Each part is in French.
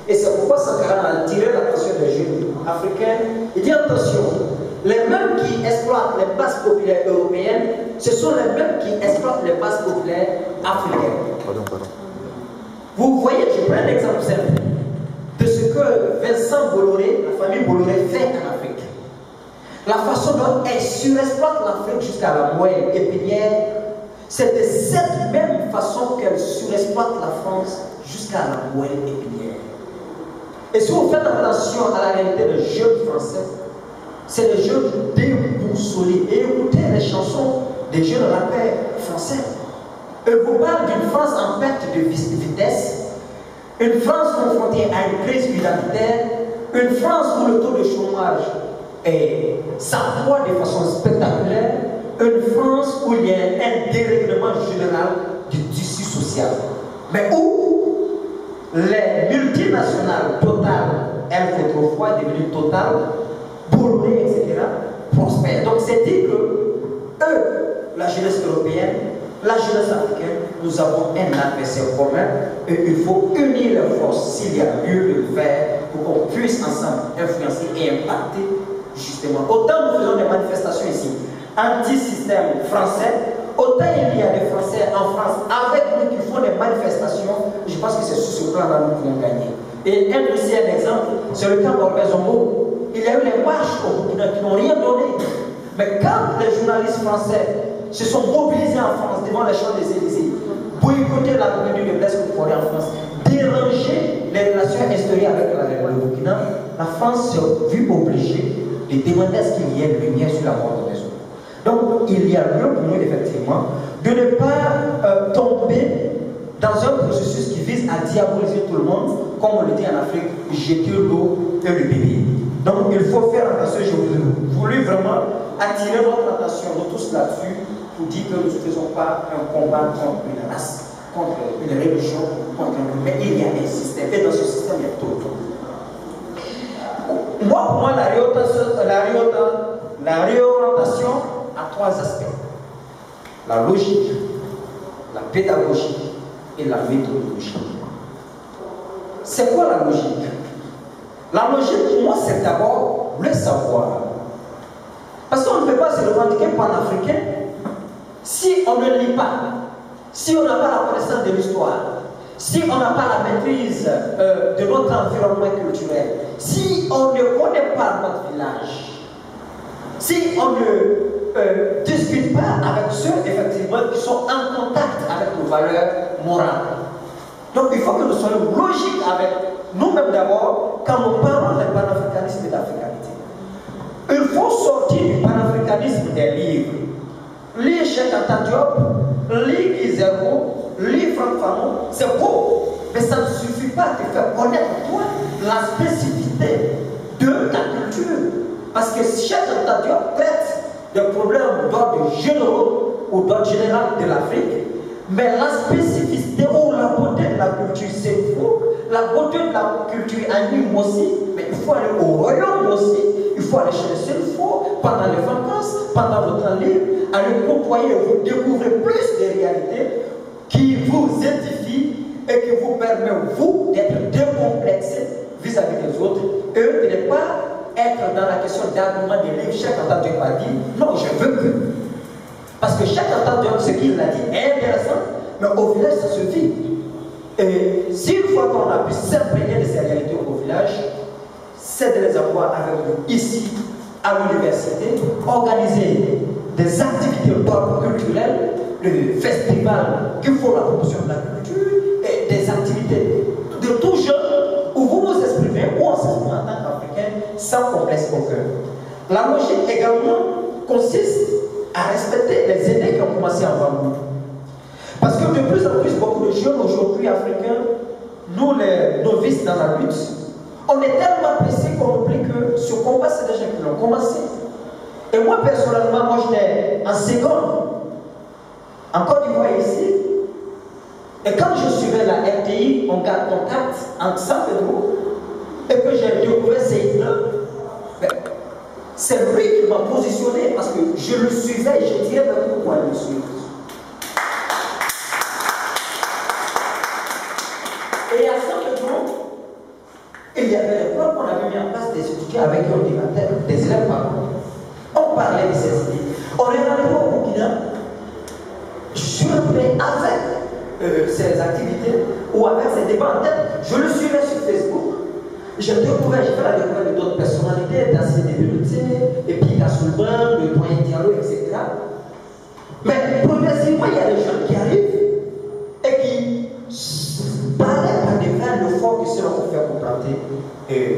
Et c'est pourquoi Sankara a attiré l'attention des jeunes africains. Il dit attention, les mêmes qui exploitent les bases populaires européennes, ce sont les mêmes qui exploitent les bases populaires africaines. Vous voyez, je prends un exemple simple de ce que Vincent Bolloré, la famille Bolloré fait en Afrique. La façon dont elle surexploite l'Afrique jusqu'à la moelle épinière, c'est de cette même façon qu'elle surexploite la France jusqu'à la moelle épinière. Et si vous faites attention à la réalité des jeunes français, c'est des jeunes déboussolés. Et écoutez les chansons des jeunes rappeurs français. Eux vous parlent d'une France en perte de vitesse, une France confrontée à une crise identitaire, une France où le taux de chômage s'accroît de façon spectaculaire, une France où il y a un dérèglement général du tissu social. Mais où les multinationales Total, elles autrefois devenues Total, Bolloré, etc., prospèrent. Donc c'est dit que eux, la jeunesse européenne, la jeunesse africaine, nous avons un adversaire commun et il faut unir les forces s'il y a lieu de le faire pour qu'on puisse ensemble influencer et impacter justement. Autant nous faisons des manifestations ici anti-système français, autant il y a des Français en France avec nous qui font des manifestations. Je pense que c'est sur ce plan-là que nous pouvons gagner. Et un exemple, c'est le cas d'Orbezongo. Il y a eu les marches au Burkina qui n'ont rien donné. Mais quand les journalistes français se sont mobilisés en France devant les Champs-Élysées, boycotter la venue de Blaise Compaoré en France, déranger les relations historiques avec le Burkina, la France s'est vue obligée de demander à ce qu'il y ait lumière sur la mort de Bezongo. Donc il y a lieu pour nous effectivement de ne pas tomber dans un processus qui vise à diaboliser tout le monde, comme on le dit en Afrique, jeter l'eau et le bébé. Donc il faut faire attention. Je voulais vraiment attirer votre attention de tous là-dessus pour dire que nous ne faisons pas un combat contre une race, contre une religion, contre un... Mais il y a un système, et dans ce système, il y a tout. Pour moi, la réorientation a trois aspects. La logique, la pédagogie et la méthodologie. C'est quoi la logique? La logique, pour moi, c'est d'abord le savoir. Parce qu'on ne peut pas se revendiquer panafricain si on ne lit pas, si on n'a pas la connaissance de l'histoire, si on n'a pas la maîtrise de notre environnement culturel, si on ne connaît pas notre village, si on ne discute pas avec ceux effectivement qui sont en contact avec nos valeurs morales. Donc il faut que nous soyons logiques avec nous-mêmes d'abord quand nous parlons de panafricanisme et d'africanité. Il faut sortir du panafricanisme des livres. Lire Cheikh Anta Diop, lire Kizerbo, lire Franck Fanon, c'est beau, mais ça ne suffit pas de faire connaître toi la spécificité de ta culture. Parce que Cheikh Anta Diop traite des problèmes d'ordre généraux ou d'ordre général de l'Afrique, mais la spécificité ou la beauté de la culture, c'est faux. La beauté de la culture anime aussi, mais il faut aller au royaume aussi. Il faut aller chercher le faux pendant les vacances, pendant votre temps libre, aller côtoyer, vous découvrez plus de réalités qui vous édifient et qui vous permettent, vous, d'être décomplexé vis-à-vis des autres et de ne pas être dans la question d'argument des livres. Cheikh Anta Diop a dit, non, je veux que. Parce que Cheikh Anta Diop, ce qu'il a dit est intéressant, mais au village, ça se vit. Et si une fois qu'on a pu s'imprégner de ces réalités au village, c'est de les avoir avec nous ici, à l'université, organiser des activités d'ordre culturel, le festival qui font la promotion de la culture, et des activités de tout genre où vous vous exprimez, ou on s'exprime en tant qu'Africain, sans complexe aucun. La logique également consiste à respecter les aînés qui ont commencé avant nous. Parce que de plus en plus, beaucoup de jeunes aujourd'hui africains, nous les novices dans la lutte, on est tellement pressés qu'on oublie que ce combat, c'est des gens qui l'ont commencé. Et moi, personnellement, moi j'étais en seconde, en Côte d'Ivoire ici, et quand je suivais la RTI, on garde contact entre San Pedro, et que j'ai découvert Seydina, c'est lui qui m'a positionné parce que je le suivais et je dirais même pourquoi il me suit. Et à San Pedro, il y avait des plans qu'on avait mis en place des étudiants avec ordinateur, des élèves par contre. On parlait de ces idées. On est allé au Burkina, je suis rentré avec ces activités ou avec ces débats en tête. Je le suivais sur Facebook. J'ai fait la découverte d'autres personnalités, d'anciens débutés, et puis Kassoulban, le doyen Diallo, etc. Mais progressivement, il y a des gens qui arrivent et qui parlaient par des graines de fond qui seront pour faire complanter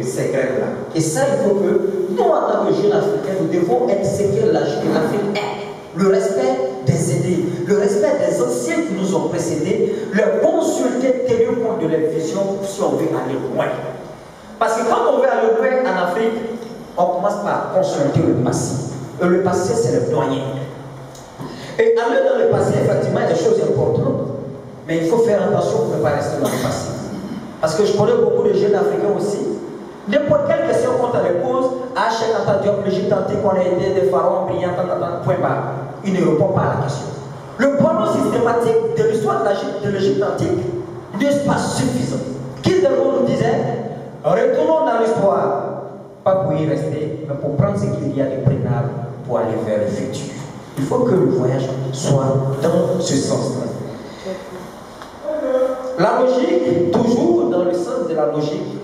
ces graines-là. Et ça, il faut que nous, en tant que jeunes Africains, nous devons être ce que l'Afrique est. Le respect des aînés, le respect des anciens qui nous ont précédés, leur consulter, tenir compte de leur vision si on veut aller loin. Parce que quand on veut aller loin en Afrique, on commence par consulter le passé. Et le passé, c'est le doyen. Et aller dans le passé, effectivement, il y a des choses importantes, mais il faut faire attention pour ne pas rester dans le passé. Parce que je connais beaucoup de jeunes Africains aussi. N'importe quelle question qu'on te pose, à chaque entendu, l'Égypte antique, on a été des pharaons brillants, point barre. Il ne répond pas à la question. Le porno systématique de l'histoire de l'Égypte antique n'est pas suffisant. Qui de nous disait, retournons dans l'histoire, pas pour y rester, mais pour prendre ce qu'il y a de prénable pour aller vers le futur. Il faut que le voyage soit dans ce sens-là. La logique, toujours dans le sens de la logique,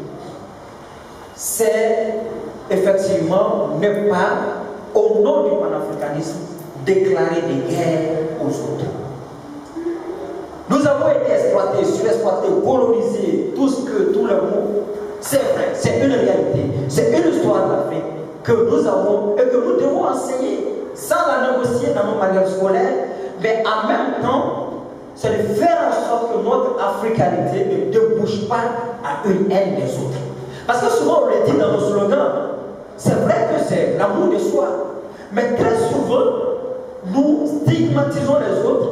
c'est effectivement ne pas, au nom du panafricanisme, déclarer des guerres aux autres. Nous avons été exploités, surexploités, colonisés, tout le monde. C'est vrai, c'est une réalité, c'est une histoire d'Afrique que nous avons et que nous devons enseigner sans la négocier dans nos manuels scolaires, mais en même temps, c'est de faire en sorte que notre africanité ne débouche pas à une haine des autres. Parce que souvent on le dit dans nos slogans, c'est vrai que c'est l'amour de soi, mais très souvent, nous stigmatisons les autres